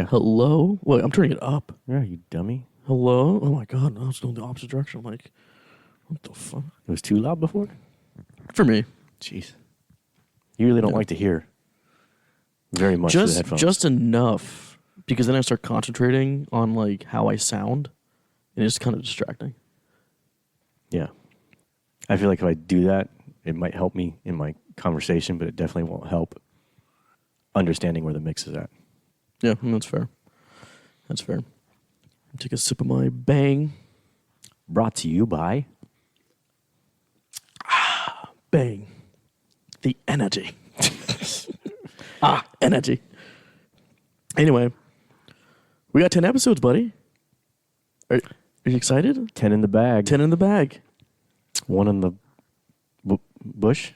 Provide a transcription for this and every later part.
Hello? Wait, I'm turning it up. Yeah, you dummy. Hello? Oh my god, I was going the opposite direction. I'm like, what the fuck? It was too loud before? For me. Jeez. You really don't like to hear very much through the headphones. Just enough, because then I start concentrating on like how I sound, and it's kind of distracting. Yeah. I feel like if I do that, it might help me in my conversation, but it definitely won't help understanding where the mix is at. Yeah, that's fair. That's fair. Take a sip of my Bang. Brought to you by Bang. The energy. Energy. Anyway, we got 10 episodes, buddy. Are you excited? 10 in the bag. 10 in the bag. 1 in the bush?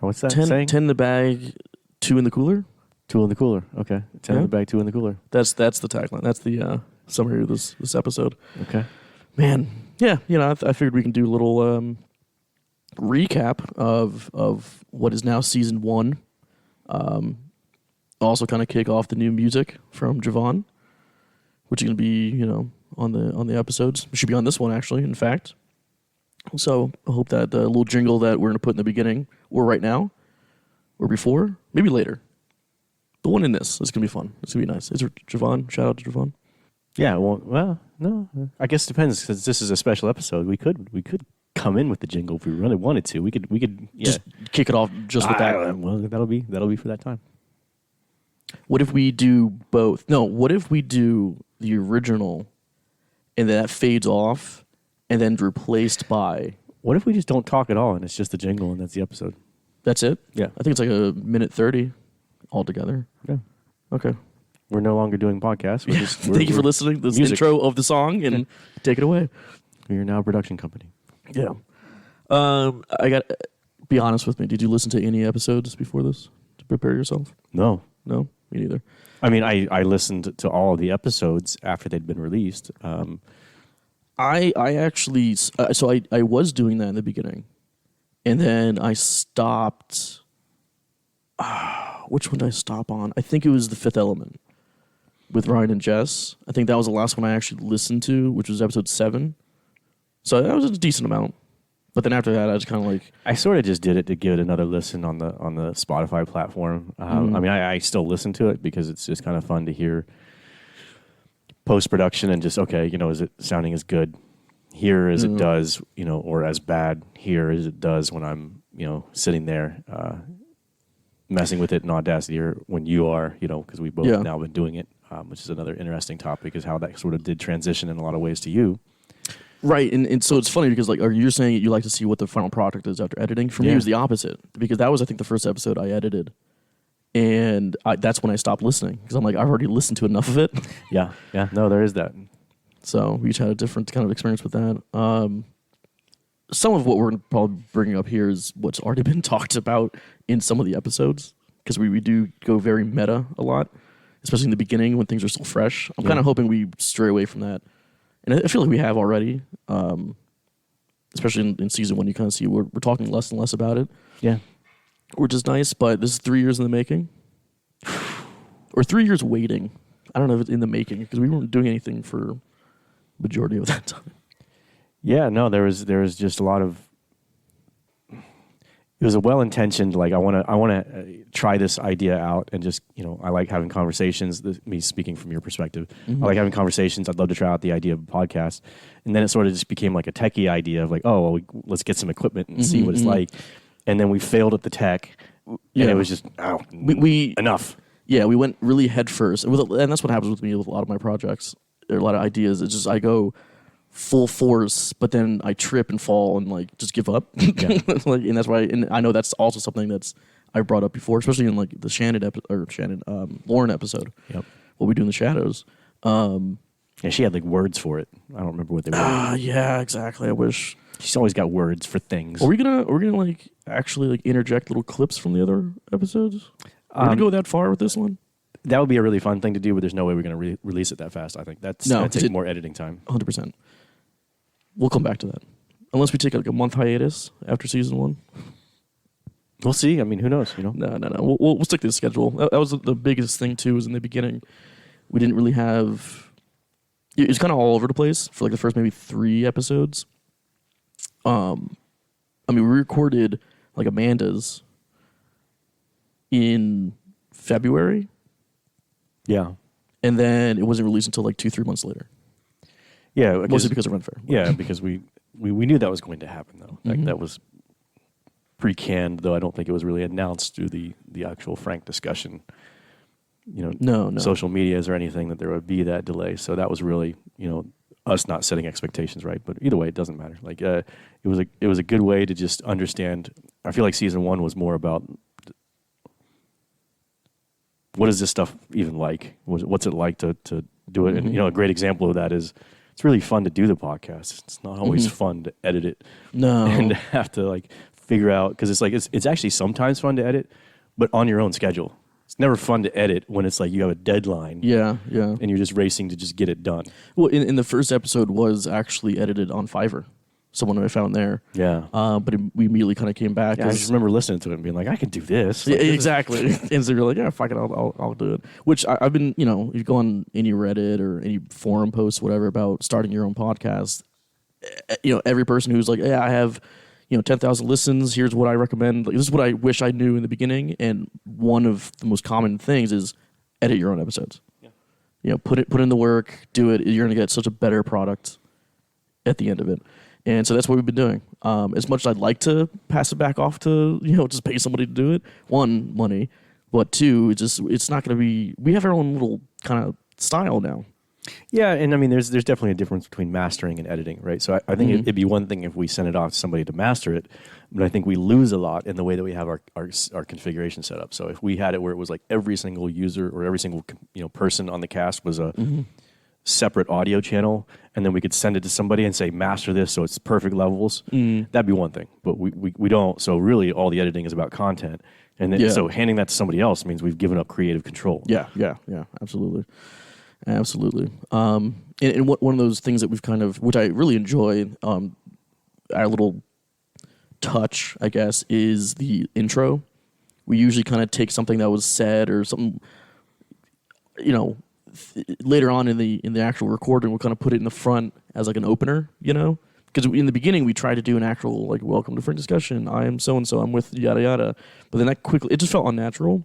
What's that 10 saying? 10 in the bag, 2 in the cooler? 2 in the cooler. Okay. 10 in the bag, 2 in the cooler. That's the tagline. That's the summary of this episode. Okay. Man, yeah, I figured we can do a little recap of what is now season 1. Also kind of kick off the new music from Javon, which is going to be, on the episodes. It should be on this one, actually, in fact. So I hope that little jingle that we're going to put in the beginning, or right now, or before, maybe later. The one in this is going to be fun. It's going to be nice. Is it Javon? Shout out to Javon. Yeah, well, no. I guess it depends, because this is a special episode. We could come in with the jingle if we really wanted to. We could just kick it off just with that. Well, that'll be for that time. What if we do both? No, what if we do the original and then that fades off and then replaced by... What if we just don't talk at all and it's just the jingle and that's the episode? That's it? Yeah. I think it's like a minute 30 altogether. Yeah. Okay. We're no longer doing podcasts. Thank you for listening to this intro of the song, and take it away. We're now a production company. Yeah. I got be honest with me. Did you listen to any episodes before this to prepare yourself? No. No? Me neither. I mean, I listened to all of the episodes after they'd been released. I actually... so I was doing that in the beginning, and then I stopped... which one did I stop on? I think it was The Fifth Element with Ryan and Jess. I think that was the last one I actually listened to, which was episode 7. So that was a decent amount. But then after that, I just kind of like... I sort of just did it to give it another listen on the Spotify platform. I mean, I still listen to it because it's just kind of fun to hear post-production and just, okay, is it sounding as good here as it does, or as bad here as it does when I'm, sitting there messing with it in Audacity, or when you are, because we've both now been doing it, which is another interesting topic, is how that sort of did transition in a lot of ways to you. Right, and so it's funny because you're saying you like to see what the final product is after editing. For me, it was the opposite, because that was, I think, the first episode I edited, and that's when I stopped listening, because I'm like, I've already listened to enough of it. Yeah, no, there is that. So we each had a different kind of experience with that. Some of what we're probably bringing up here is what's already been talked about in some of the episodes, because we do go very meta a lot, especially in the beginning when things are still fresh. I'm kind of hoping we stray away from that. And I feel like we have already, especially in season 1, you kind of see we're talking less and less about it. Yeah. Which is nice, but this is 3 years in the making. Or 3 years waiting. I don't know if it's in the making, because we weren't doing anything for majority of that time. Yeah, no, there was just a lot of... It was a well-intentioned, like, I want to try this idea out, and just, I like having conversations, me speaking from your perspective. I like having conversations. I'd love to try out the idea of a podcast. And then it sort of just became like a techie idea of like, let's get some equipment and see what it's like. And then we failed at the tech, and it was just, enough. Yeah, we went really head first. And that's what happens with me with a lot of my projects. There are a lot of ideas. It's just I go full force, but then I trip and fall and like just give up. Yeah. And that's why. And I know that's also something that's I brought up before, especially in like the Lauren episode. Yep. What we do in the shadows. Yeah, she had like words for it. I don't remember what they were. Yeah, exactly. I wish she's always got words for things. Are we gonna like actually like interject little clips from the other episodes? Are we gonna go that far with this one? That would be a really fun thing to do, but there's no way we're going to release it that fast. I think that's going to take more editing time. 100%. We'll come back to that. Unless we take like a month hiatus after season 1. We'll see. I mean, who knows? No. We'll stick to the schedule. That was the biggest thing too. Was in the beginning We didn't really have. It was kind of all over the place for like the first maybe 3 episodes. I mean, we recorded like Amanda's in February, Yeah. and then it wasn't released until like 2-3 months later. Yeah. Mostly because of Ren Fair. Yeah, because we knew that was going to happen, though. Like, that was pre-canned, though I don't think it was really announced through the actual frank discussion, No. social medias or anything, that there would be that delay. So that was really, us not setting expectations right. But either way, it doesn't matter. Like, it was a good way to just understand. I feel like season 1 was more about what is this stuff even like? What's it like to do it? And a great example of that is it's really fun to do the podcast. It's not always fun to edit it. No. And to have to like figure out, because it's like it's actually sometimes fun to edit, but on your own schedule. It's never fun to edit when it's like you have a deadline. Yeah. And you're just racing to just get it done. Well, in the first episode was actually edited on Fiverr. Someone I found there. Yeah. But we immediately kind of came back. Yeah, I just remember listening to it and being like, I can do this. Yeah, Like, this exactly. And so you're like, yeah, fuck it, I'll do it. Which I've been, if you go on any Reddit or any forum posts, whatever, about starting your own podcast, every person who's like, yeah, I have, 10,000 listens, here's what I recommend. Like, this is what I wish I knew in the beginning. And one of the most common things is edit your own episodes. Yeah. Put in the work, do it. You're going to get such a better product at the end of it. And so that's what we've been doing. As much as I'd like to pass it back off to, just pay somebody to do it. 1, money. But 2, it's not going to be, we have our own little kind of style now. Yeah, and I mean, there's definitely a difference between mastering and editing, right? So I think it'd be one thing if we sent it off to somebody to master it, but I think we lose a lot in the way that we have our configuration set up. So if we had it where it was like every single user or every single person on the cast was a separate audio channel, and then we could send it to somebody and say, master this so it's perfect levels, that'd be one thing. But we don't. So really, all the editing is about content. And then, so handing that to somebody else means we've given up creative control. Yeah, absolutely. Absolutely. And one of those things that we've kind of, which I really enjoy, our little touch, I guess, is the intro. We usually kind of take something that was said or something, later on in the actual recording, we'll kind of put it in the front as like an opener, Because in the beginning, we tried to do an actual, like, welcome to Frank Discussion. I am so-and-so. I'm with yada yada. But then that quickly, it just felt unnatural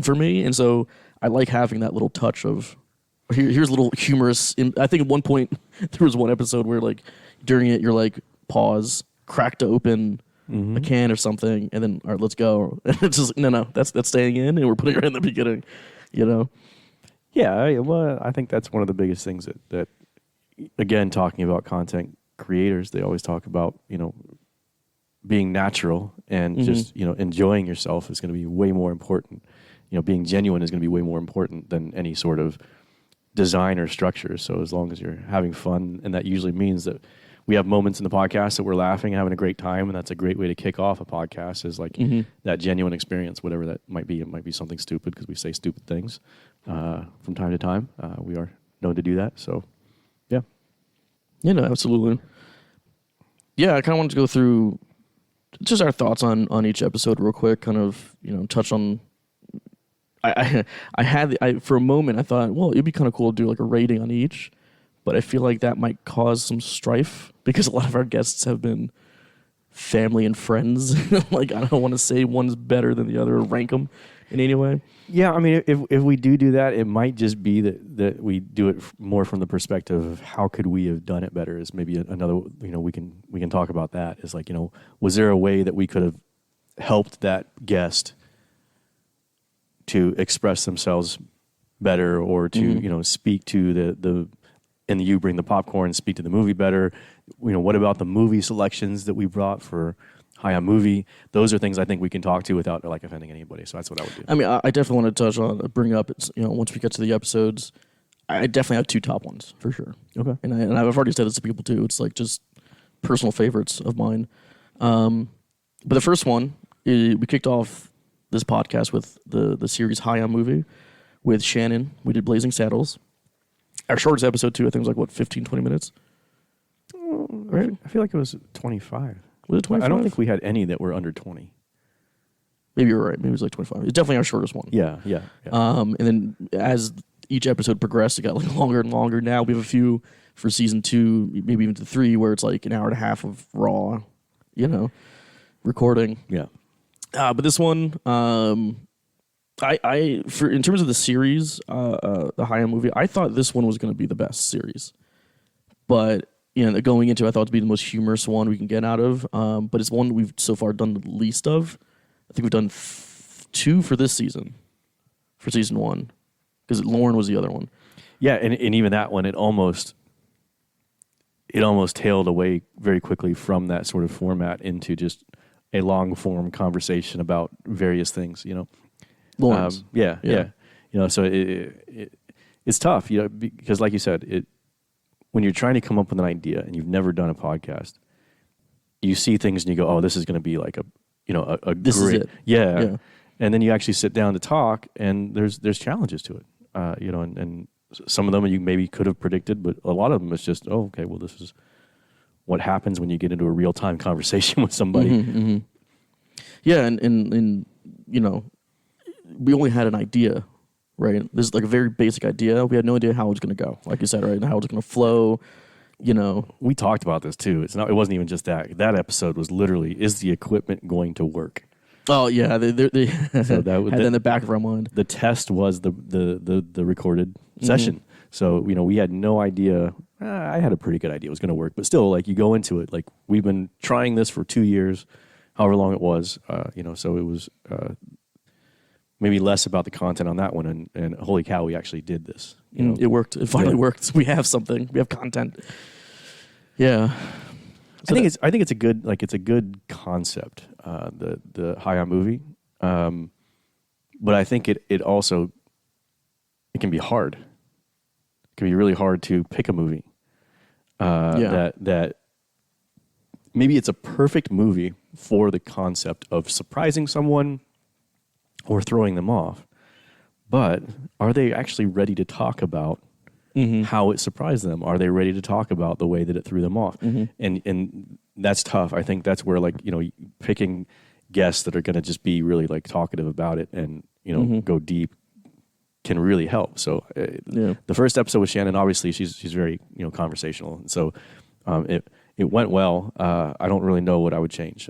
for me. And so I like having that little touch of, here's a little humorous. I think at one point, there was one episode where, like, during it, you're like, pause, cracked open a can or something, and then, all right, let's go. And it's just, no, that's staying in, and we're putting it in the beginning, Yeah, well, I think that's one of the biggest things that again, talking about content creators, they always talk about, being natural and just, enjoying yourself is going to be way more important. Being genuine is going to be way more important than any sort of design or structure. So as long as you're having fun, and that usually means that we have moments in the podcast that we're laughing and having a great time, and that's a great way to kick off a podcast, is like that genuine experience, whatever that might be. It might be something stupid because we say stupid things from time to time. We are known to do that. So, yeah. Yeah, no, absolutely. Yeah, I kind of wanted to go through just our thoughts on each episode real quick, kind of, touch on. I had for a moment I thought, well, it'd be kind of cool to do like a rating on each, but I feel like that might cause some strife because a lot of our guests have been family and friends. Like, I don't want to say one's better than the other or rank them in any way. Yeah, I mean, if we do that, it might just be that we do it more from the perspective of how could we have done it better. Is maybe another, we can talk about that. Is like, was there a way that we could have helped that guest to express themselves better, or to speak to the and you bring the popcorn, speak to the movie better. What about the movie selections that we brought for High on Movie? Those are things I think we can talk to without like offending anybody. So that's what I would do. I mean, I definitely want to touch on, bring up, once we get to the episodes, I definitely have 2 top ones for sure. Okay. And I've already said this to people too. It's like just personal favorites of mine. But the first one, we kicked off this podcast with the series High on Movie with Shannon. We did Blazing Saddles. Our shortest episode too, I think, was like 15, 20 minutes. Right? I feel like it was 25. Was it 25? I don't think we had any that were under 20. Maybe you're right. Maybe it was like 25. It's definitely our shortest one. Yeah. And then as each episode progressed, it got like longer and longer. Now we have a few for season 2, maybe even to 3, where it's like an hour and a half of raw, recording. Yeah. But this one, I for in terms of the series, the Hayao movie, I thought this one was going to be the best series. But going into it, I thought it would be the most humorous one we can get out of. But it's one we've so far done the least of. I think we've done 2 for this season, for season 1, because Lauren was the other one. Yeah, and even that one, it almost tailed away very quickly from that sort of format into just a long form conversation about various things. Lawrence. Yeah. So it's tough, because like you said, when you're trying to come up with an idea and you've never done a podcast, you see things and you go, "Oh, this is going to be like a this great, is it." yeah." And then you actually sit down to talk, and there's challenges to it, and some of them you maybe could have predicted, but a lot of them it's just, oh, okay, well, this is what happens when you get into a real time conversation with somebody. Mm-hmm, mm-hmm. Yeah, and we only had an idea, right? This is like a very basic idea. We had no idea how it was going to go, like you said, right? And how it was going to flow. We talked about this too. It wasn't even just that. That episode was literally, is the equipment going to work? Oh yeah, they so that had that in the back of our mind. The test was the recorded session. So we had no idea. I had a pretty good idea it was going to work, but still, like, you go into it like, we've been trying this for 2 years, however long it was. So it was maybe less about the content on that one, and holy cow, we actually did this. It worked. It finally worked. We have something. We have content. Yeah. So I think it's a good concept, the Hayao movie, but I think it also can be hard. It can be really hard to pick a movie that maybe it's a perfect movie for the concept of surprising someone or throwing them off, but are they actually ready to talk about how it surprised them? Are they ready to talk about the way that it threw them off? And that's tough. I think that's where, like, picking guests that are going to just be really like talkative about it and go deep can really help. So the first episode with Shannon, obviously she's very conversational, and so it went well. I don't really know what I would change.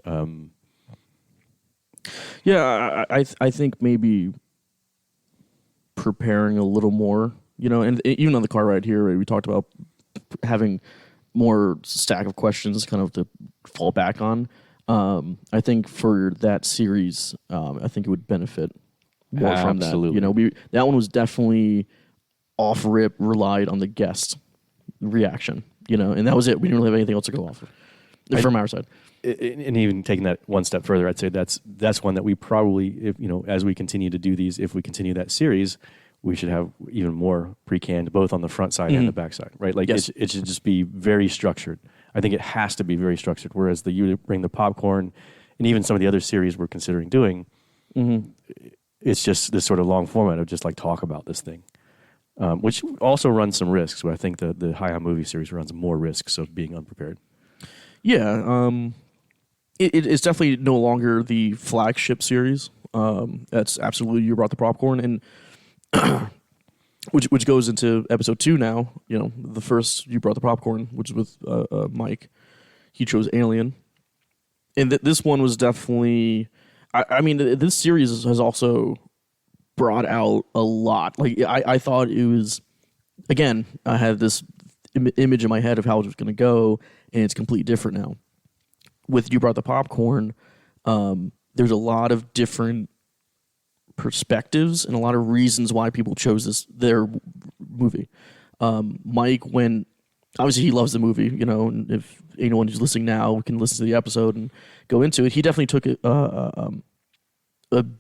I think maybe preparing a little more. And even on the car ride here, right, we talked about having more stack of questions kind of to fall back on. I think for that series, I think it would benefit more from that. Absolutely. That one was definitely off rip, relied on the guest reaction, and that was it. We didn't really have anything else to go off of from our side. And even taking that one step further, I'd say that's one that we probably, if as we continue to do these, if we continue that series, we should have even more pre-canned, both on the front side and the back side, right? Like, yes. it should just be very structured. I think it has to be very structured. Whereas you bring the popcorn, and even some of the other series we're considering doing, it's just this sort of long format of just like talk about this thing, which also runs some risks. But I think the Hayao movie series runs more risks of being unprepared. Yeah, it's definitely no longer the flagship series. That's absolutely, you brought the popcorn, and which goes into episode 2 now. The first, you brought the popcorn, which is with Mike. He chose Alien, and this one was definitely. I mean, this series has also brought out a lot. Like, I thought it was. Again, I had this image in my head of how it was going to go, and it's completely different now. With You Brought the Popcorn, there's a lot of different perspectives and a lot of reasons why people chose their movie. Mike, obviously he loves the movie, and if anyone who's listening now can listen to the episode and go into it, he definitely took a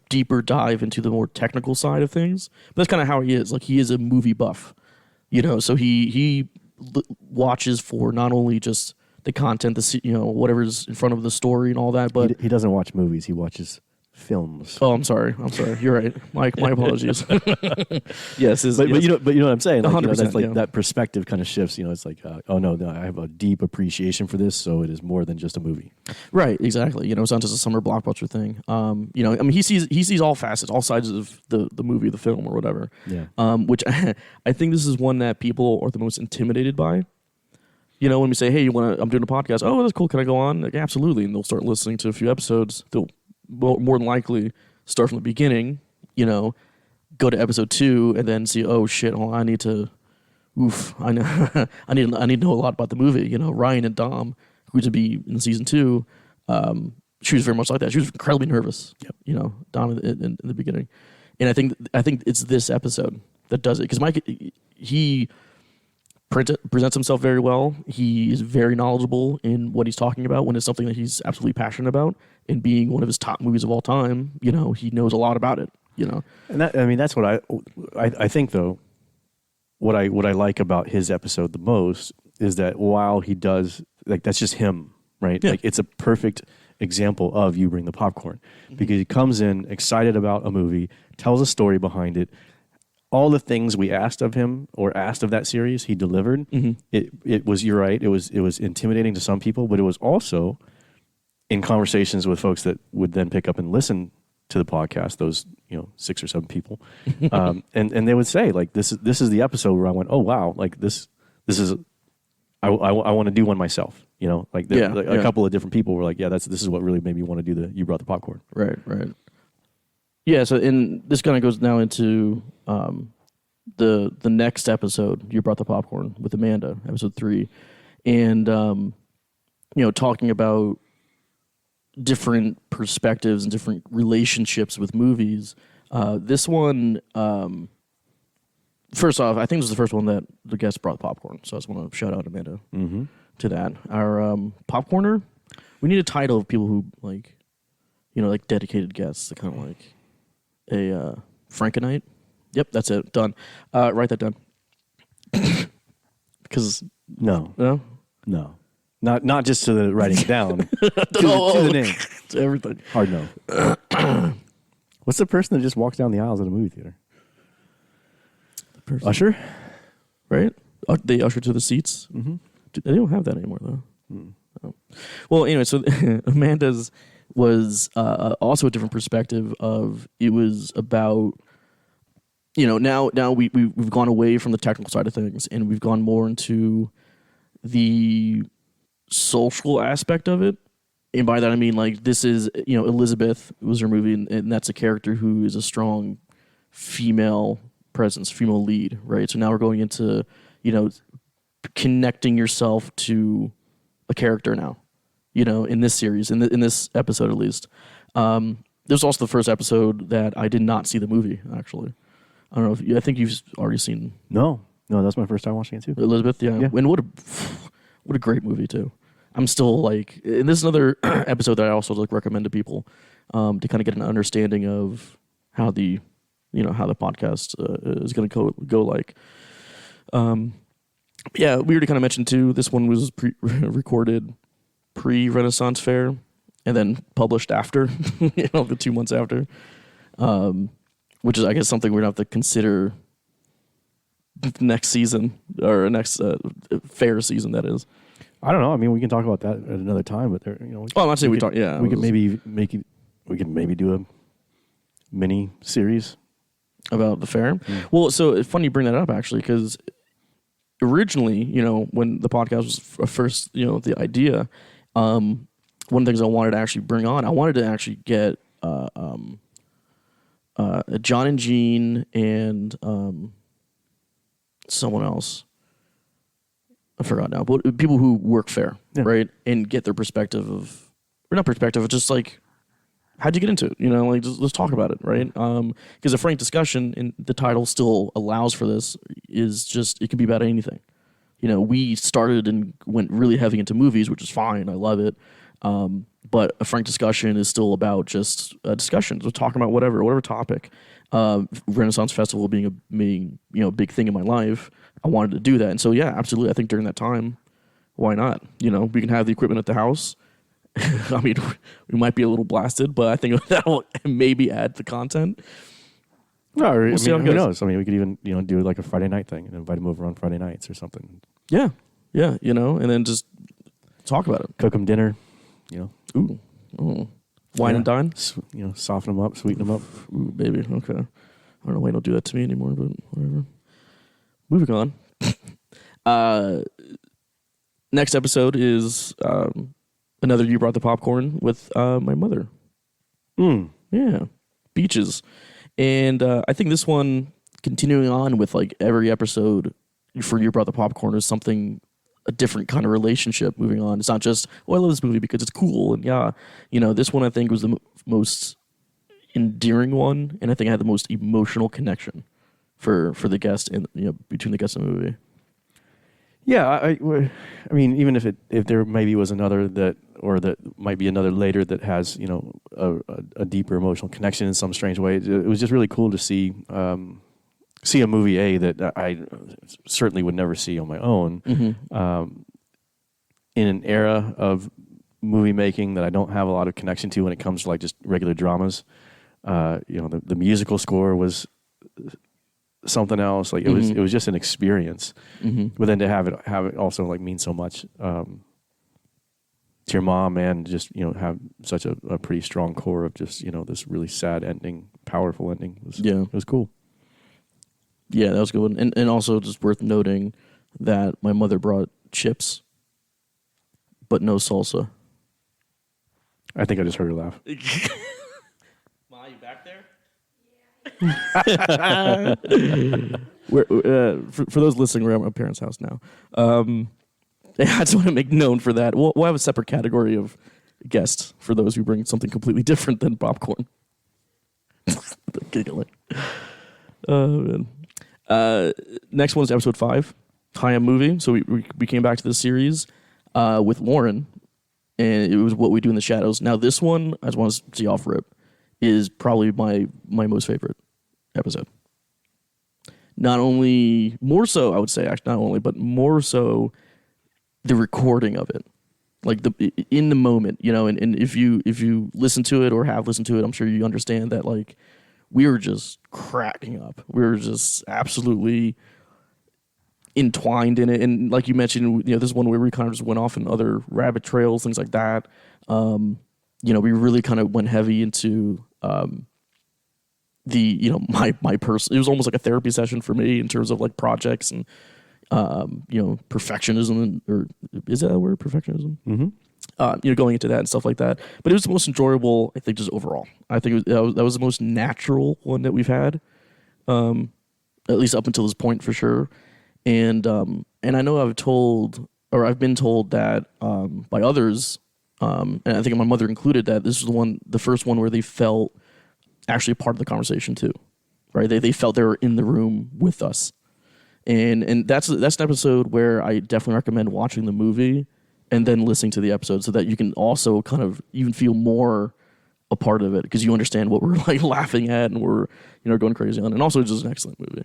deeper dive into the more technical side of things. But that's kind of how he is. Like, he is a movie buff, so he watches for not only just the content, whatever's in front of the story and all that, but he doesn't watch movies. He watches films. Oh, I'm sorry. You're right. My apologies. Yes, But you know what I'm saying. Like, 100%. That's like yeah. that perspective kind of shifts. It's like, oh no, I have a deep appreciation for this, so it is more than just a movie. Right, exactly. It's not just a summer blockbuster thing. He sees all facets, all sides of the movie, the film, or whatever. Yeah. Which I think this is one that people are the most intimidated by. When we say, "Hey, I'm doing a podcast." Oh, that's cool. Can I go on? Like, absolutely. And they'll start listening to a few episodes. They'll more than likely start from the beginning. Go to episode 2 and then see, oh shit, I need to. I know. I need to know a lot about the movie. Ryan and Dom, who to be in season 2, she was very much like that. She was incredibly nervous. Yep. Dom in the beginning, and I think it's this episode that does it because Mike he presents himself very well. He is very knowledgeable in what he's talking about when it's something that he's absolutely passionate about. And being one of his top movies of all time, he knows a lot about it. And that's what I think though. What I like about his episode the most is that while he does that's just him, right? Yeah. Like it's a perfect example of you bring the popcorn because he comes in excited about a movie, tells a story behind it. All the things we asked of him or asked of that series, he delivered. Mm-hmm. It was, you're right. It was intimidating to some people, but it was also in conversations with folks that would then pick up and listen to the podcast, those 6 or 7 people, and they would say like this is the episode where I went, oh wow, like this is I want to do one myself. A couple of different people were like, yeah, this is what really made me want to do you brought the popcorn. Right. Yeah. So this kind of goes now into the next episode. You brought the popcorn with Amanda, episode 3, and talking about different perspectives and different relationships with movies. This one, first off, I think this is the first one that the guest brought popcorn. So I just want to shout out Amanda to that. Our popcorner, we need a title of people who like dedicated guests, kind of like a Frankenite. Yep, that's it. Done. Write that down. Because no. Not just to the writing it down, to the name. To everything. Hard no. What's the person that just walks down the aisles at a movie theater? Usher? Right? They usher to the seats? Mm-hmm. They don't have that anymore, though. Oh. Well, anyway, so Amanda's was also a different perspective of, it was about, now we've gone away from the technical side of things, and we've gone more into the social aspect of it. And by that I mean, like, this is, Elizabeth was her movie, and that's a character who is a strong female presence, female lead, right? So now we're going into, connecting yourself to a character now, in this series, in this episode at least. This was also the first episode that I did not see the movie, actually. I don't know if I think you've already seen. No, that's my first time watching it too. Elizabeth, yeah. And what a great movie too. I'm still like, and this is another episode that I also recommend to people to kind of get an understanding of how the podcast is going to go like. Yeah, we already kind of mentioned too. This one was recorded pre-Renaissance Fair, and then published after, the 2 months after, which is, I guess, something we're gonna have to consider next season or next fair season. That is. I don't know. I mean, we can talk about that at another time, but there, I'm not saying we talk. Yeah, we could maybe make it. We could maybe do a mini series about the fair. Mm. Well, so it's funny you bring that up actually, because originally, when the podcast was first, the idea, one of the things I wanted to actually bring on, I wanted to actually get John and Jean and someone else. I forgot now, but people who work fair, right, and get their perspective of, or not perspective, but just like, how'd you get into it? Let's talk about it, right? Because a frank discussion, and the title still allows for this, is just, it can be about anything. We started and went really heavy into movies, which is fine. I love it. But a frank discussion is still about just discussions. We're talking about whatever topic. Renaissance Festival being a big thing in my life, I wanted to do that. And so, yeah, absolutely. I think during that time, why not? We can have the equipment at the house, I mean, we might be a little blasted, but I think that'll maybe add to the content. No, We'll see how it who goes. knows? I mean, we could even do like a Friday night thing and invite them over on Friday nights or something. Yeah, and then just talk about it. Cook them dinner, Ooh, wine and dine. Soften them up, sweeten them up. Ooh, baby. Okay. I don't know why you don't do that to me anymore, but whatever. Moving on. Next episode is another You Brought the Popcorn with my mother. Yeah. Beaches. And I think this one, continuing on with like every episode for You Brought the Popcorn, is something, a different kind of relationship moving on. It's not just, I love this movie because it's cool. And this one I think was the most endearing one. And I think I had the most emotional connection for the guest and between the guest and the movie. Yeah, I mean, even if there maybe was another that might be another later that has a deeper emotional connection in some strange way, it was just really cool to see a movie that I certainly would never see on my own, in an era of movie making that I don't have a lot of connection to when it comes to like just regular dramas. The musical score was something else. Like it was just an experience. But then to have it also like mean so much to your mom, and just have such a pretty strong core of just this really sad ending, powerful ending. It was cool. Yeah, that was a good one. And also just worth noting that my mother brought chips, but no salsa. I think I just heard her laugh. Ma, you back there? For those listening, we're at my parents' house now. I just want to make known for that. We'll have a separate category of guests for those who bring something completely different than popcorn. Giggling. Man. Next one is episode 5, Tie-In Movie. So we came back to this series with Lauren, and it was What We Do in the Shadows. Now this one, I just want to see off rip, is probably my most favorite episode. Not only, more so, I would say, actually, not only, but more so the recording of it. Like in the moment, and if you listen to it or have listened to it, I'm sure you understand that like we were just cracking up. We were just absolutely entwined in it. And like you mentioned, this is one where we kind of just went off in other rabbit trails, things like that. We really kind of went heavy into my person. It was almost like a therapy session for me in terms of like projects and perfectionism, or is that a word, perfectionism? Going into that and stuff like that. But it was the most enjoyable, I think, just overall. I think that was the most natural one that we've had, at least up until this point for sure. And I know I've been told that by others, and I think my mother included, that this was the first one where they felt actually a part of the conversation too, right? They felt they were in the room with us. And that's an episode where I definitely recommend watching the movie and then listening to the episode, so that you can also kind of even feel more a part of it, because you understand what we're like laughing at and we're going crazy on. And also it's just an excellent movie.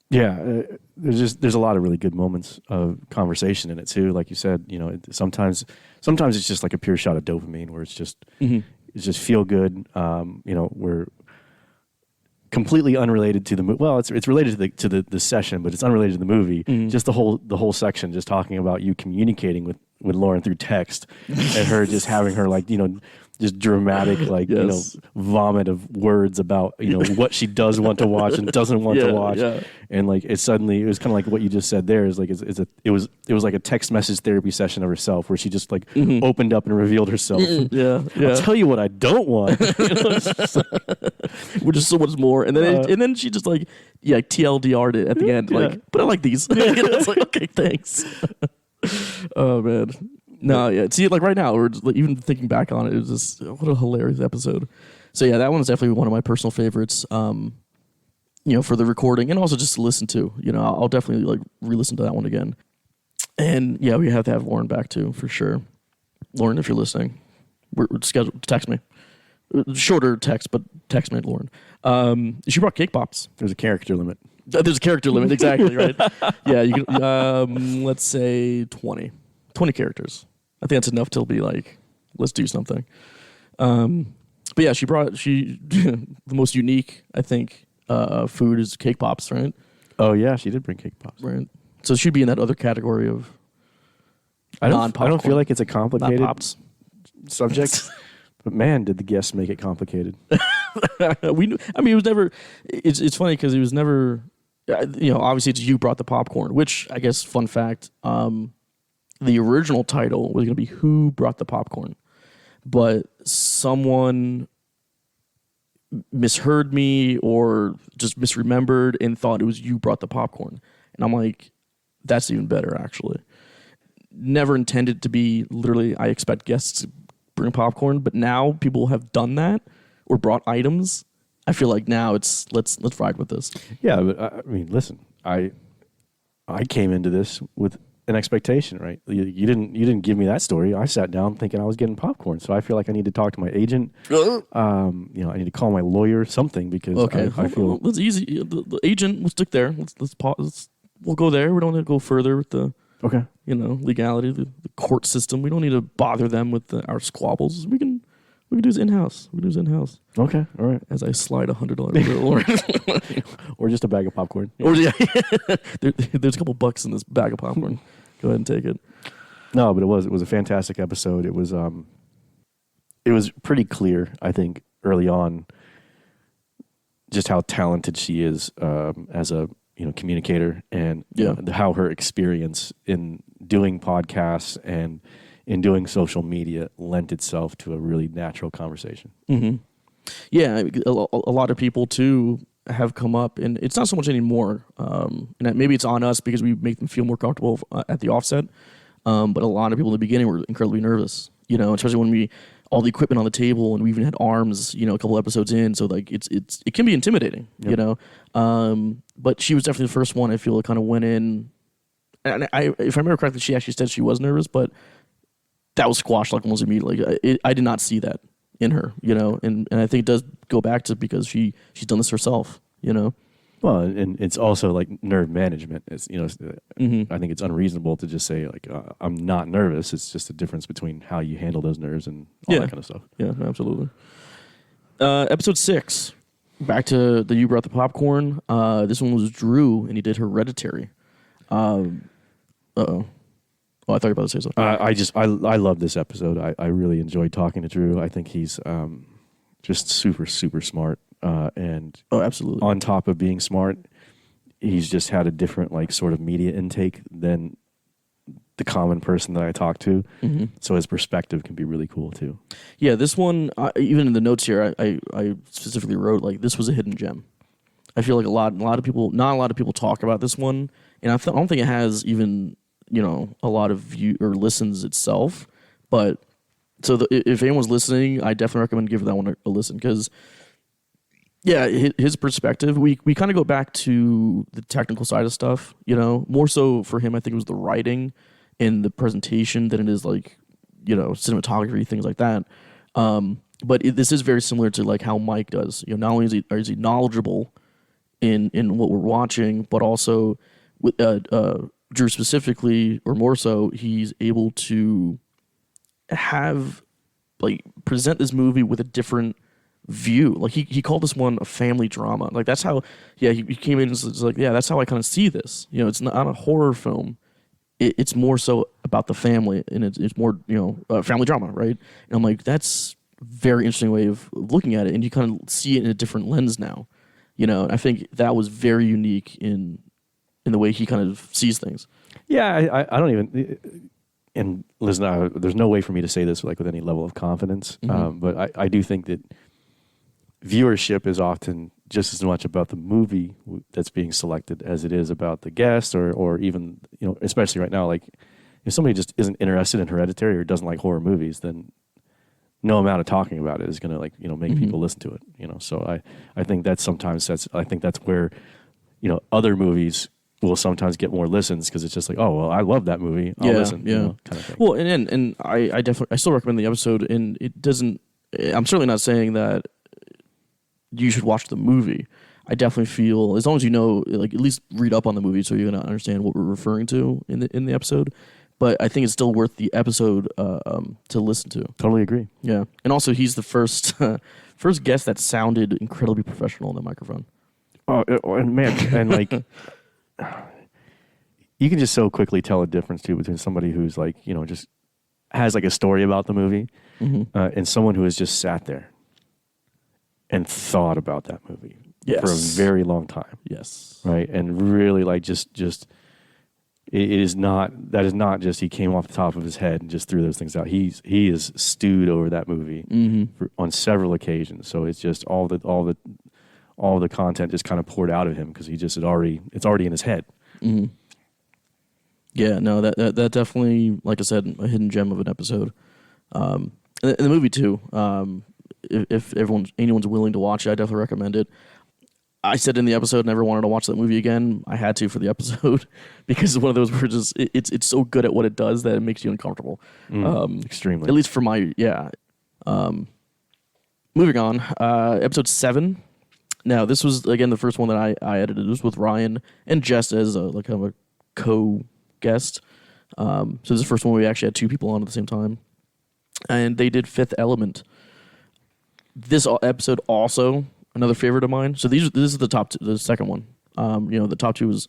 Yeah, there's a lot of really good moments of conversation in it too. Like you said, sometimes it's just like a pure shot of dopamine where it's just it's just feel good. We're completely unrelated to the movie. Well, it's related to the session, but it's unrelated to the movie. Just the whole section, just talking about you communicating with Lauren through text, and her just having her like just dramatic vomit of words about what she does want to watch and doesn't want to watch, and like it was kind of like what you just said there, is like it was like a text message therapy session of herself where she just like opened up and revealed herself. I'll tell you what I don't want, which is so much more. And then she just like TLDR'd it at the end, like, but I like these. It's like, okay, thanks. Oh man. No, yeah. See, like right now, we're just, like, even thinking back on it, it was just what a hilarious episode. So yeah, that one is definitely one of my personal favorites. For the recording and also just to listen to. I'll definitely like re-listen to that one again. And yeah, we have to have Lauren back too for sure. Lauren, if you're listening, we're scheduled. Text me. Shorter text, but text me, Lauren. She brought cake pops. There's a character limit. There's a character limit, exactly right. Yeah, you can. Let's say 20 characters. I think that's enough to be like let's do something. But yeah, the most unique, I think, food is cake pops, right? Oh yeah, she did bring cake pops. Right. So she'd be in that other category of I don't feel like it's a not complicated pops. subject, but man, did the guests make it complicated. It was never. It's funny because it was never. Obviously, it's you brought the popcorn. Which I guess, fun fact, the original title was going to be "Who Brought the Popcorn," but someone misheard me or just misremembered and thought it was "You Brought the Popcorn," and I'm like, that's even better, actually. Never intended to be literally. I expect guests to bring popcorn, but now people have done that or brought items. I feel like now it's let's ride with this. Yeah, but I mean, listen, I came into this with an expectation, right? You didn't give me that story. I sat down thinking I was getting popcorn, so I feel like I need to talk to my agent. I need to call my lawyer, something, because I feel that's easy. The agent, we'll stick there. Let's pause. We'll go there. We don't need to go further with the legality, the court system. We don't need to bother them with our squabbles. We can do this in-house. Okay, all right. As I slide $100 bill, or just a bag of popcorn. Or there's a couple bucks in this bag of popcorn. Go ahead and take it. No, but it was a fantastic episode. It was pretty clear, I think, early on, just how talented she is as a communicator, and how her experience in doing podcasts and in doing social media lent itself to a really natural conversation. Mm-hmm. Yeah, a lot of people too have come up, and it's not so much anymore. And maybe it's on us because we make them feel more comfortable at the offset. But a lot of people in the beginning were incredibly nervous, especially when all the equipment on the table, and we even had arms, a couple episodes in. So like it can be intimidating, But she was definitely the first one I feel kind of went in, and if I remember correctly, she actually said she was nervous, but that was squashed like almost immediately. I did not see that in her, and I think it does go back to because she's done this herself, Well, and it's also like nerve management. It's Mm-hmm. I think it's unreasonable to just say like I'm not nervous. It's just a difference between how you handle those nerves and all that kind of stuff. Yeah, absolutely. Episode 6, back to the You Brought the Popcorn. This one was Drew, and he did Hereditary. Uh-oh. Oh, I thought you were about to say something. I love this episode. I really enjoyed talking to Drew. I think he's just super, super smart. And absolutely. On top of being smart, he's just had a different sort of media intake than the common person that I talk to. Mm-hmm. So his perspective can be really cool too. Yeah, this one, even in the notes here, I specifically wrote this was a hidden gem. I feel like not a lot of people talk about this one, and I don't think it has even a lot of view or listens itself. But so if anyone's listening, I definitely recommend giving that one a listen because. Yeah, his perspective. We kind of go back to the technical side of stuff, More so for him, I think it was the writing and the presentation than it is cinematography, things like that. But this is very similar to how Mike does. Not only is he knowledgeable in what we're watching, but also with Drew specifically, or more so, he's able to have present this movie with a different view. He called this one a family drama. That's how he came in and was that's how I kind of see this. It's not a horror film. It's more so about the family, and it's more family drama, right? And I'm like, that's a very interesting way of looking at it, and you kind of see it in a different lens now. And I think that was very unique in the way he kind of sees things. Yeah, I don't even. And listen, there's no way for me to say this with any level of confidence, Mm-hmm. but I do think that viewership is often just as much about the movie that's being selected as it is about the guest, or even especially right now, if somebody just isn't interested in Hereditary or doesn't like horror movies, then no amount of talking about it is going to make Mm-hmm. people listen to it. So I think that's where other movies will sometimes get more listens because it's just oh well, I love that movie, I'll listen. Kind of thing. Well, and I definitely still recommend the episode, and it doesn't. I'm certainly not saying that you should watch the movie. I definitely feel as long as at least read up on the movie, so you're gonna understand what we're referring to in the episode. but I think it's still worth the episode to listen to. Totally agree. Yeah, and also he's the first first guest that sounded incredibly professional in the microphone. Oh, and man, and like, you can just so quickly tell a difference too between somebody who's like, just has like a story about the movie, and someone who has just sat there and thought about that movie for a very long time. Yes, right, and really like just it is not just he came off the top of his head and just threw those things out. He is stewed over that movie on several occasions. So it's just all the content just kind of poured out of him because it's already in his head. Mm-hmm. Yeah, no, that definitely, like I said, a hidden gem of an episode. And the movie too. If anyone's willing to watch it, I definitely recommend it. I said in the episode, never wanted to watch that movie again. I had to for the episode because it's one of those where it's so good at what it does that it makes you uncomfortable. Extremely. At least for my moving on, episode 7. Now this was again the first one that I edited. It was with Ryan and Jess as like kind of a co-guest. So this is the first one we actually had 2 people on at the same time, and they did Fifth Element. This episode also another favorite of mine. So this is the second one. The top 2 was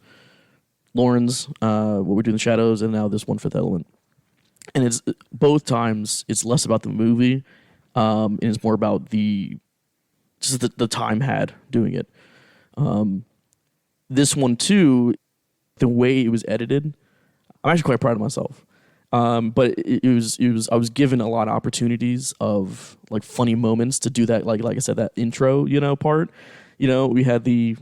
Lauren's What We Do in the Shadows, and now this one, Fifth Element. And it's both times it's less about the movie, and it's more about the time had doing it. This one too, the way it was edited, I'm actually quite proud of myself. But it was I was given a lot of opportunities of like funny moments to do that, like I said, that intro part. We had the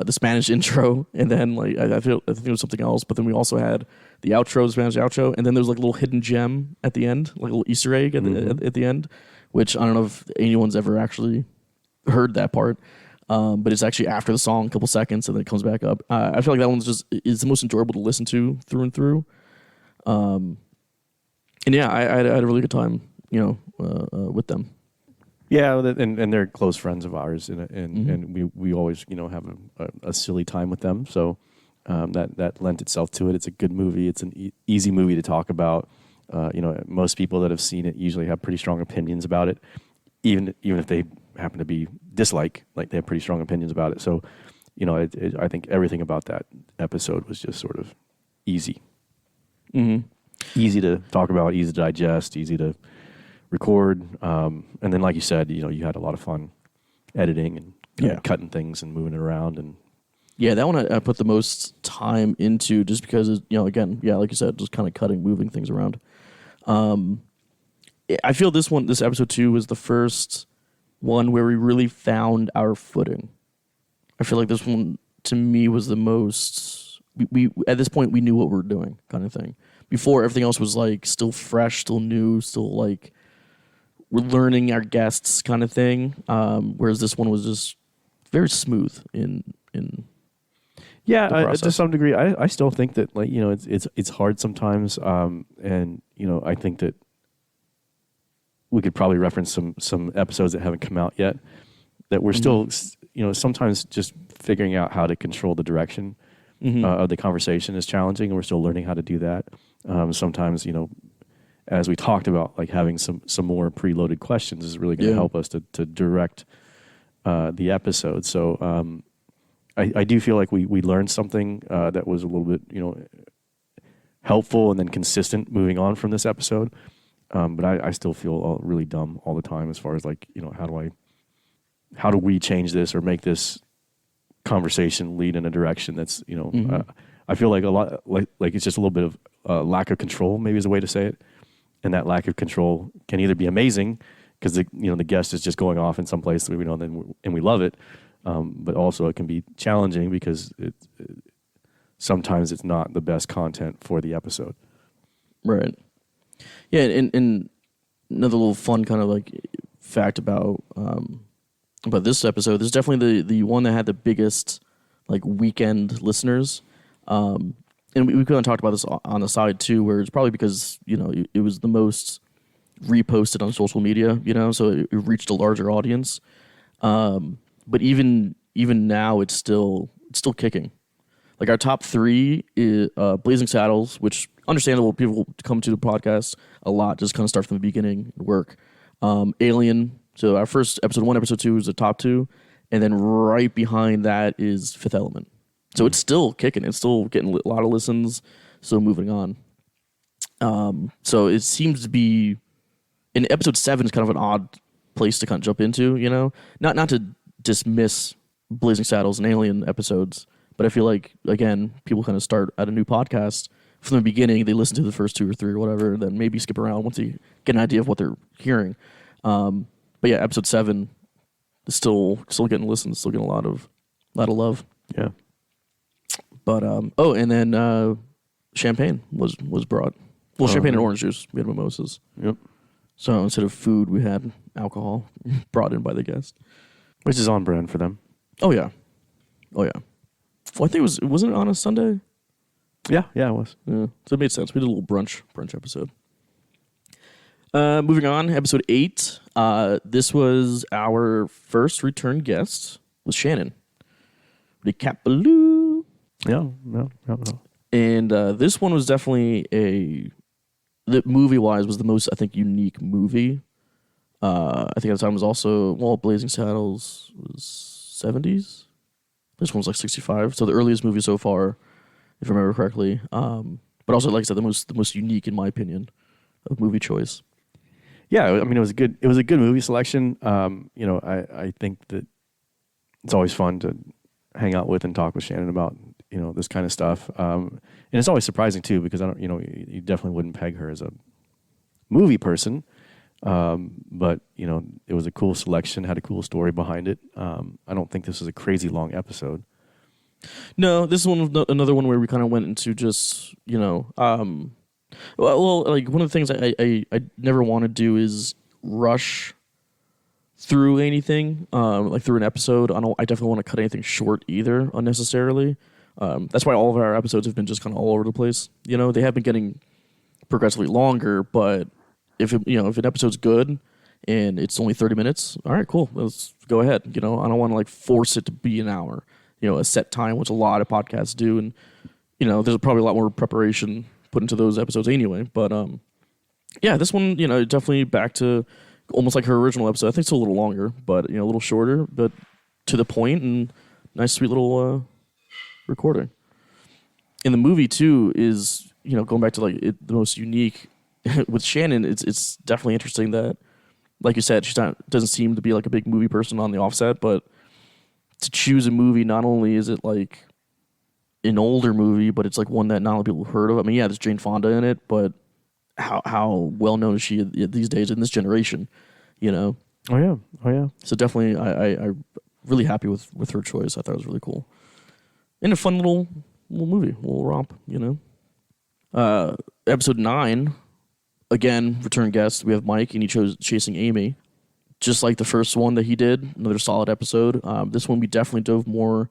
Spanish intro, and then like I think it was something else, but then we also had the outro, the Spanish outro, and then there was like a little hidden gem at the end, like a little Easter egg at the end, which I don't know if anyone's ever actually heard that part. But it's actually after the song, a couple seconds, and then it comes back up. I feel like that one's is the most enjoyable to listen to through and through. And yeah, I had a really good time, with them. Yeah, and they're close friends of ours, and we always have a silly time with them. So that lent itself to it. It's a good movie. It's an easy movie to talk about. Most people that have seen it usually have pretty strong opinions about it, even if they happen to be like they have pretty strong opinions about it. So, I think everything about that episode was just sort of easy. Mm-hmm. Easy to talk about, easy to digest, easy to record. And then, like you said, you had a lot of fun editing and cutting things and moving it around. And yeah, that one I put the most time into just because, again, like you said, just kind of cutting, moving things around. I feel this episode 2 was the first one where we really found our footing. I feel like this one, to me, was the most... We at this point, we knew what we were doing, kind of thing. Before, everything else was like still fresh, still new, still like we're learning our guests, kind of thing. Whereas this one was just very smooth in to some degree. I still think that it's hard sometimes, and I think that we could probably reference some episodes that haven't come out yet that we're still sometimes just figuring out how to control the direction. Of the conversation is challenging, and we're still learning how to do that. Sometimes, as we talked about, like having some more preloaded questions is really going to help us to direct the episode. So I do feel like we learned something that was a little bit helpful and then consistent moving on from this episode. But I still feel really dumb all the time as far as like how do we change this or make this conversation lead in a direction that's I feel like a lot like it's just a little bit of lack of control, maybe is a way to say it, and that lack of control can either be amazing because the guest is just going off in some place that and we love it, but also it can be challenging because sometimes it's not the best content for the episode. Right. Yeah, and another little fun kind of like fact about this episode, this is definitely the one that had the biggest like weekend listeners. And we kind of talked about this on the side too, where it's probably because, it was the most reposted on social media, so it reached a larger audience. But even now it's still kicking. Like our top three is Blazing Saddles, which understandable. People come to the podcast a lot, just kind of start from the beginning and work. Alien. So our first episode 1, episode 2 is the top 2, and then right behind that is Fifth Element. So it's still kicking. It's still getting a lot of listens. Still moving on. So it seems to be, in episode 7 is kind of an odd place to kind of jump into. You know, not to dismiss Blazing Saddles and Alien episodes, but I feel like again people kind of start at a new podcast from the beginning. They listen to the first 2 or 3 or whatever, and then maybe skip around once they get an idea of what they're hearing. But yeah, episode 7 is still getting listens, still getting a lot of love. Yeah. But and then champagne was brought. Well, champagne and orange juice. We had mimosas. Yep. So instead of food, we had alcohol brought in by the guest, Which is on brand for them. Oh yeah. Well, I think wasn't it on a Sunday? Yeah, it was. Yeah. So it made sense. We did a little brunch episode. Moving on, episode 8. This was our first return guest with Shannon. Recapaloo. Yeah, no. And this one was definitely movie-wise was the most, I think, unique movie. I think at the time was also, Blazing Saddles was 70s. This one was like 65. So the earliest movie so far, if I remember correctly. But also, like I said, the most unique, in my opinion, of movie choice. Yeah, I mean, it was a good movie selection. I think that it's always fun to hang out with and talk with Shannon about, this kind of stuff. And it's always surprising too, because you definitely wouldn't peg her as a movie person. But it was a cool selection, had a cool story behind it. I don't think this was a crazy long episode. No, this is another one where we kind of went into just, like one of the things I never want to do is rush through anything, like through an episode. I definitely want to cut anything short either, unnecessarily. That's why all of our episodes have been just kind of all over the place. They have been getting progressively longer, but if an episode's good and it's only 30 minutes, all right, cool, let's go ahead. I don't want to like force it to be an hour, a set time, which a lot of podcasts do, and there's probably a lot more preparation put into those episodes anyway. But yeah, this one, definitely back to almost like her original episode. I think it's a little longer, but a little shorter, but to the point, and nice, sweet little recording. And the movie too is, going back to like the most unique with Shannon. It's definitely interesting that, like you said, doesn't seem to be like a big movie person on the offset, but to choose a movie, not only is it like an older movie, but it's like one that not a lot of people have heard of. I mean, yeah, there's Jane Fonda in it, but how well known is she these days in this generation? Oh yeah. So definitely, I'm really happy with her choice. I thought it was really cool, and a fun little movie, little romp. Episode 9, again, return guest. We have Mike, and he chose Chasing Amy, just like the first one that he did. Another solid episode. This one we definitely dove more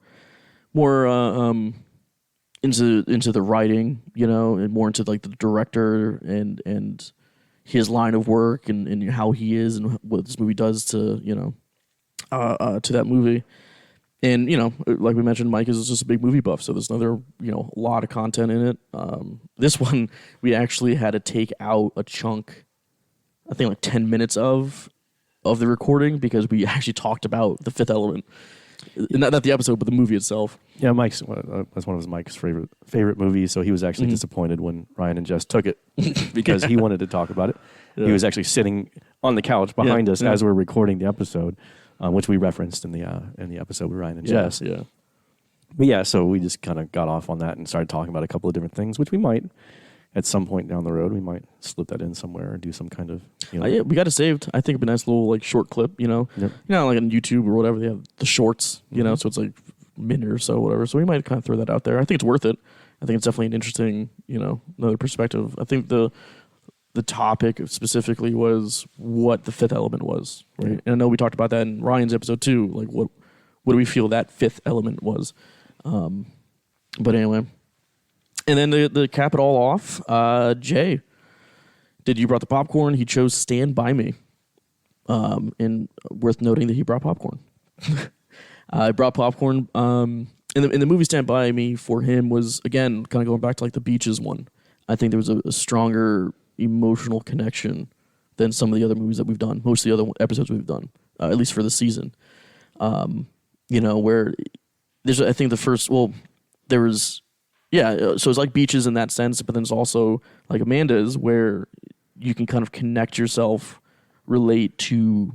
into the writing, and more into like the director and his line of work and how he is and what this movie does to to that movie. And like we mentioned, Mike is just a big movie buff, so there's another a lot of content in it. This one we actually had to take out a chunk, I think like 10 minutes of the recording, because we actually talked about The Fifth Element. Not the episode, but the movie itself. Yeah, that's one of Mike's favorite movies. So he was actually disappointed when Ryan and Jess took it because he wanted to talk about it. Yeah. He was actually sitting on the couch behind us as we're recording the episode, which we referenced in the episode with Ryan and Jess. Yeah. But yeah, so we just kind of got off on that and started talking about a couple of different things, which we might at some point down the road, we might slip that in somewhere or do some kind of, yeah, we got it saved. I think it'd be a nice little like short clip, Yep. Like on YouTube or whatever, they have the shorts, so it's like a minute or so, whatever. So we might kind of throw that out there. I think it's worth it. I think it's definitely an interesting, another perspective. I think the topic specifically was what the fifth element was, right? And I know we talked about that in Ryan's episode too. Like what do we feel that fifth element was? But anyway. And then to cap it all off, Jay, you brought the popcorn. He chose Stand By Me. And worth noting that he brought popcorn. I brought popcorn. and the movie Stand By Me for him was, again, kind of going back to like the Beaches one. I think there was a stronger emotional connection than some of the other movies that we've done, most of the other episodes we've done, at least for the season. Where there's, I think the first, well, there was, so it's like Beaches in that sense, but then it's also like Amanda's, where you can kind of connect yourself, relate to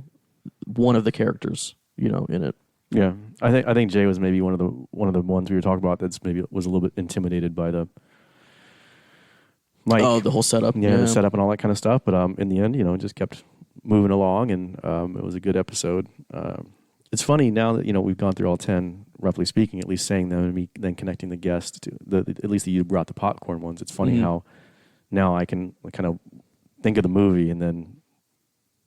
one of the characters, in it. Yeah, I think Jay was maybe one of the ones we were talking about that's maybe was a little bit intimidated by the mic. Oh, the whole setup. Yeah, the setup and all that kind of stuff. But in the end, just kept moving along, and it was a good episode. It's funny now that we've gone through all 10, roughly speaking, at least saying them, and me then connecting the guests to at least you brought the popcorn ones. It's funny how now I can kind of think of the movie and then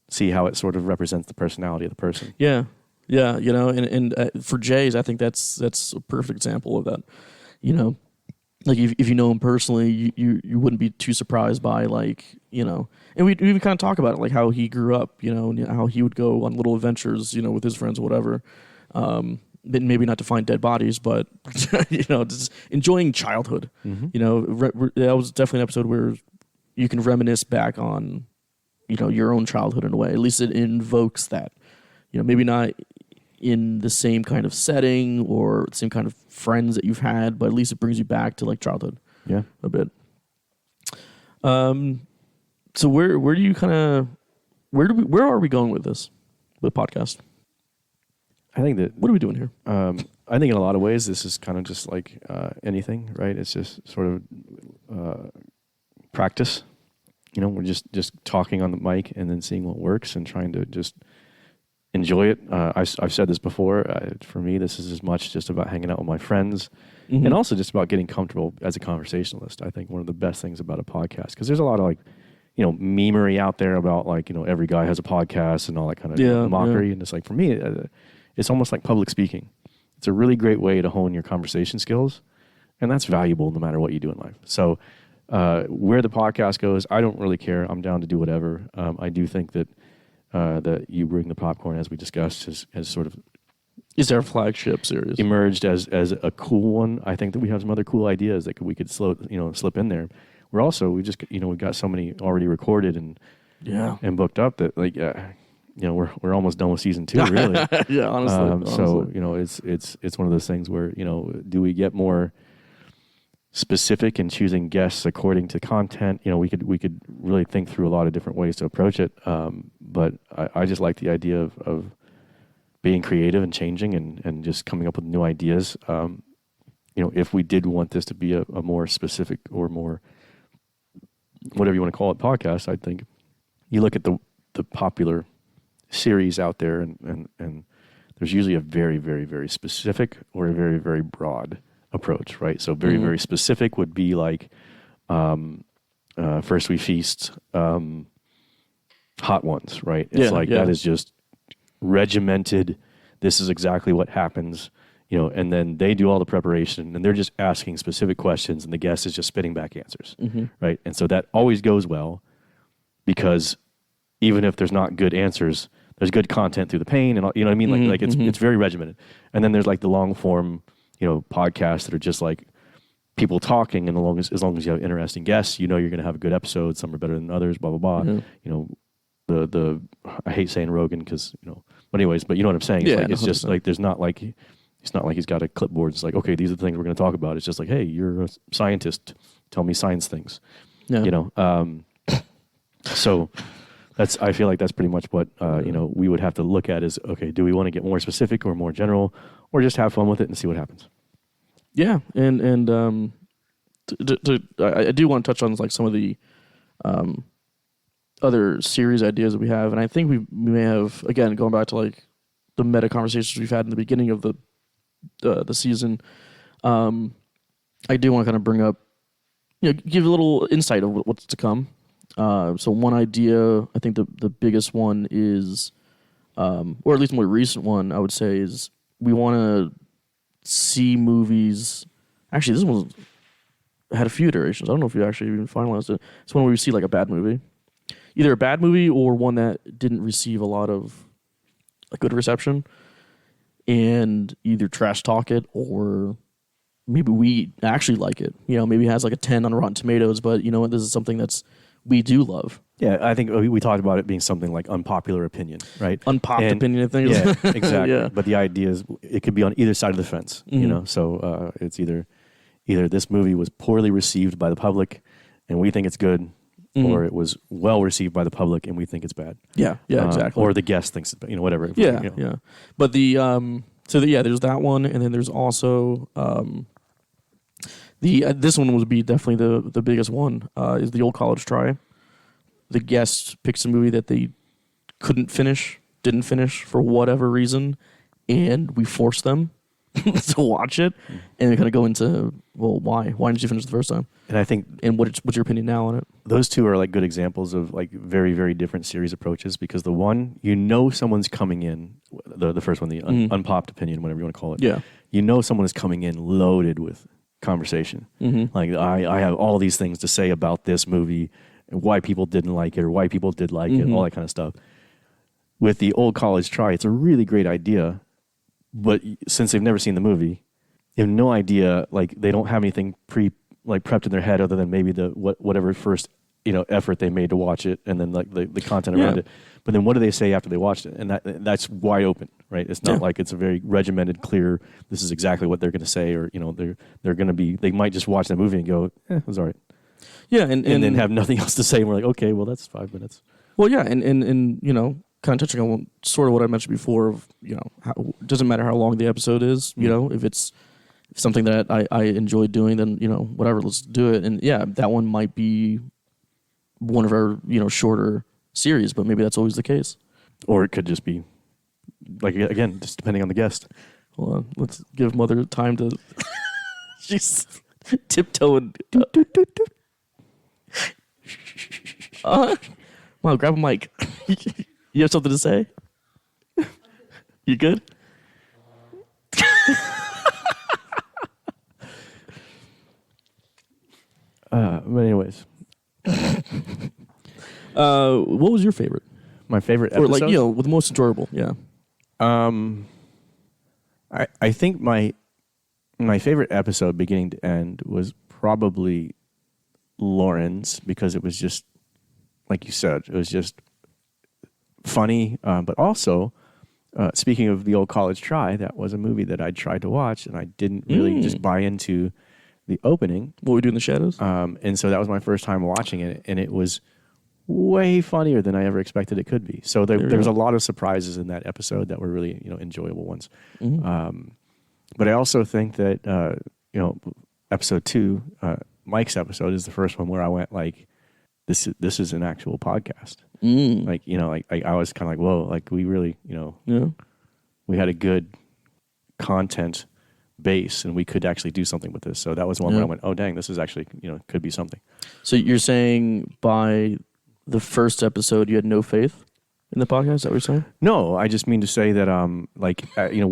see how it sort of represents the personality of the person. Yeah. Yeah, and for Jay's, I think that's a perfect example of that. Like if you know him personally, you wouldn't be too surprised by and we even kind of talk about it, like how he grew up, and how he would go on little adventures, with his friends or whatever. Maybe not to find dead bodies, but just enjoying childhood. That was definitely an episode where you can reminisce back on, your own childhood in a way. At least it invokes that. Maybe not in the same kind of setting or the same kind of friends that you've had, but at least it brings you back to like childhood. Yeah, a bit. So where do you kind of where are we going with this, with podcast? I think that what are we doing here? I think in a lot of ways this is kind of just like anything, right? It's just sort of practice. We're just talking on the mic and then seeing what works and trying to just enjoy it. I've said this before. For me, this is as much just about hanging out with my friends and also just about getting comfortable as a conversationalist. I think one of the best things about a podcast, because there's a lot of memery out there about every guy has a podcast and all that kind of mockery. Yeah. And it's like, for me, it's almost like public speaking. It's a really great way to hone your conversation skills, and that's valuable no matter what you do in life. So where the podcast goes, I don't really care. I'm down to do whatever. I do think that that You Bring the Popcorn, as we discussed, has sort of is our flagship series emerged as a cool one. I think that we have some other cool ideas that we could slip in there. We've got so many already recorded and booked up that we're almost done with season 2, really. Yeah, honestly. So it's one of those things where do we get more specific in choosing guests according to content? We could really think through a lot of different ways to approach it. But I just like the idea of being creative and changing and just coming up with new ideas. If we did want this to be a more specific or more, whatever you want to call it, podcast, I think you look at the popular series out there and there's usually a very, very, very specific or a very, very broad approach, right? So very, very specific would be like First We Feast, Hot Ones, right? It's that is just regimented. This is exactly what happens, and then they do all the preparation and they're just asking specific questions and the guest is just spitting back answers, right? And so that always goes well because even if there's not good answers, there's good content through the pain and all, you know what I mean? Like it's very regimented. And then there's like the long form podcasts that are just like people talking, and as long as you have interesting guests, you're going to have a good episode. Some are better than others, blah blah blah. The I hate saying Rogan because but anyways, but you know what I'm saying. It's just like it's not like he's got a clipboard. It's like, okay, these are the things we're going to talk about. It's just like, hey, you're a scientist, tell me science things. So I feel like that's pretty much what we would have to look at is, okay, do we want to get more specific or more general, or just have fun with it and see what happens? Yeah, and I do want to touch on like some of the other series ideas that we have, and I think we may have, again, going back to like the meta conversations we've had in the beginning of the season. I do want to kind of bring up, give a little insight of what's to come. So one idea, I think the biggest one is, or at least more recent one, I would say, is we want to see movies. Actually, this one had a few iterations. I don't know if you actually even finalized it. It's one where we see like a bad movie, either a bad movie or one that didn't receive a lot of a good reception. and either trash talk it or maybe we actually like it. Maybe it has like a 10 on Rotten Tomatoes, but you know what? This is something we do love. Yeah, I think we talked about it being something like unpopular opinion, right? Unpopped opinion of things. Yeah, exactly. Yeah. But the idea is it could be on either side of the fence, So it's either this movie was poorly received by the public and we think it's good, or it was well received by the public and we think it's bad. Yeah, exactly. Or the guest thinks it's bad, whatever. Yeah, yeah. But there's that one, and then there's also this one would be definitely the biggest one. Is the Old College Try. The guest picks a movie that they didn't finish for whatever reason, and we force them to watch it, and they kind of go into, well, why? Why didn't you finish the first time? And I think, and what's your opinion now on it? Those two are like good examples of like very, very different series approaches, because the one, someone's coming in, the first one, the unpopped opinion, whatever you want to call it. Yeah. Someone is coming in loaded with conversation. Like I have all these things to say about this movie, and why people didn't like it or why people did like it, all that kind of stuff. With the Old College Try, it's a really great idea, but since they've never seen the movie, they have no idea. Like they don't have anything prepped in their head other than maybe whatever first effort they made to watch it, and then like the content around it. But then what do they say after they watched it? And that's wide open, right? It's not like it's a very regimented, clear. This is exactly what they're going to say, or they're going to be. They might just watch that movie and go, it was all right. Yeah, and then have nothing else to say. And we're like, okay, well that's 5 minutes. Well, yeah, and kind of touching on sort of what I mentioned before of how, it doesn't matter how long the episode is. If it's something that I enjoy doing, then whatever, let's do it. And yeah, that one might be one of our shorter series, but maybe that's always the case. Or it could just be like, again, just depending on the guest. Hold on, let's give Mother time to. She's tiptoeing. Well, grab a mic. You have something to say? You good? But anyways, what was your favorite? My favorite episode? Or with the most enjoyable, yeah. I think my favorite episode, beginning to end, was probably Lauren's, because it was just, like you said, it was just funny, but also, speaking of the Old College Try, that was a movie that I tried to watch, and I didn't really just buy into the opening. What We Do in the Shadows? And so that was my first time watching it, and it was way funnier than I ever expected it could be. So there was a lot of surprises in that episode that were really enjoyable ones. But I also think that episode 2, Mike's episode, is the first one where I went like, this is an actual podcast. Like I was kind of like, whoa, like we really we had a good content base and we could actually do something with this. So that was one where I went, oh dang, this is actually could be something. So you're saying by the first episode you had no faith in the podcast? Is that what you're saying? No, I just mean to say that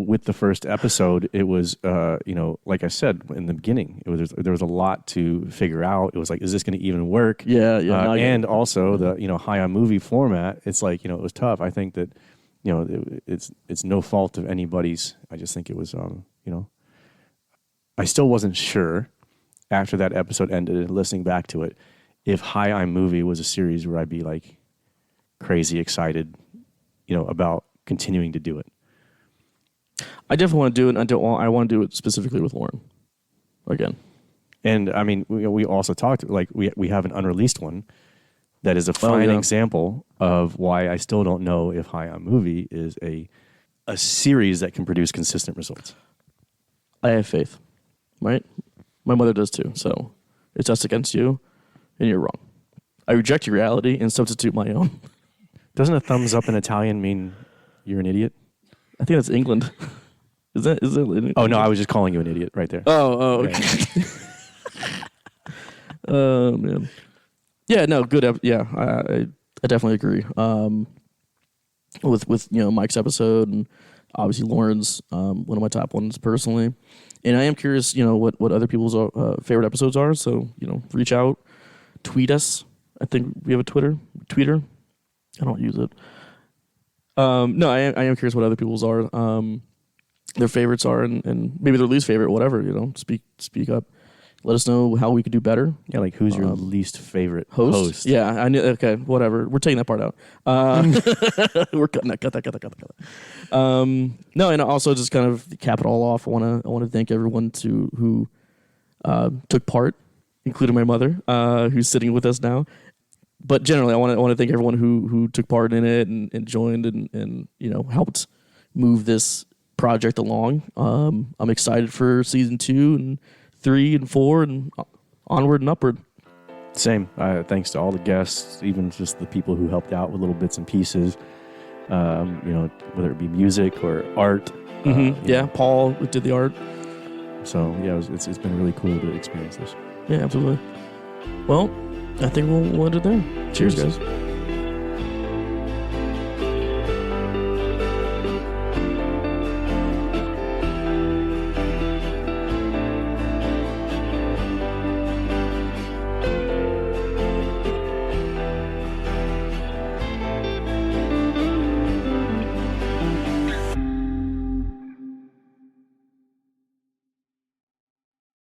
with the first episode, it was like I said in the beginning, there was a lot to figure out. It was like, is this going to even work? Yeah. And also the high on movie format. It's like it was tough. I think that it's no fault of anybody's. I just think it was I still wasn't sure after that episode ended and listening back to it if High on Movie was a series where I'd be like crazy excited, about continuing to do it. I definitely want to do it. I want to do it specifically with Lauren again. And I mean, we also talked, like we have an unreleased one that is a fine example of why I still don't know if High on Movie is a series that can produce consistent results. I have faith, right? My mother does too. So it's us against you, and you're wrong. I reject your reality and substitute my own. Doesn't a thumbs up in Italian mean you're an idiot? I think that's England. Is that? Oh no, I was just calling you an idiot right there. Oh, okay. Man. Yeah, no, good. I definitely agree. With Mike's episode and obviously Lauren's, one of my top ones personally. And I am curious, what other people's favorite episodes are. So reach out, tweet us. I think we have a Tweeter. I don't use it. No, I am curious what other people's are. their favorites are, and maybe their least favorite, whatever. Speak up. Let us know how we could do better. Yeah, like who's your least favorite Host? Yeah, I knew. Okay, whatever. We're taking that part out. We're cutting that. Cut that. No, and also just kind of cap it all off. I want to thank everyone who took part, including my mother, who's sitting with us now. But generally, I want to thank everyone who took part in it and joined and helped move this project along. I'm excited for season 2 and 3 and 4 and onward and upward. Same. Thanks to all the guests, even just the people who helped out with little bits and pieces. Whether it be music or art. Yeah, Paul did the art. So yeah, it's been really cool to experience this. Yeah, absolutely. Well, I think we'll end it there. Cheers guys.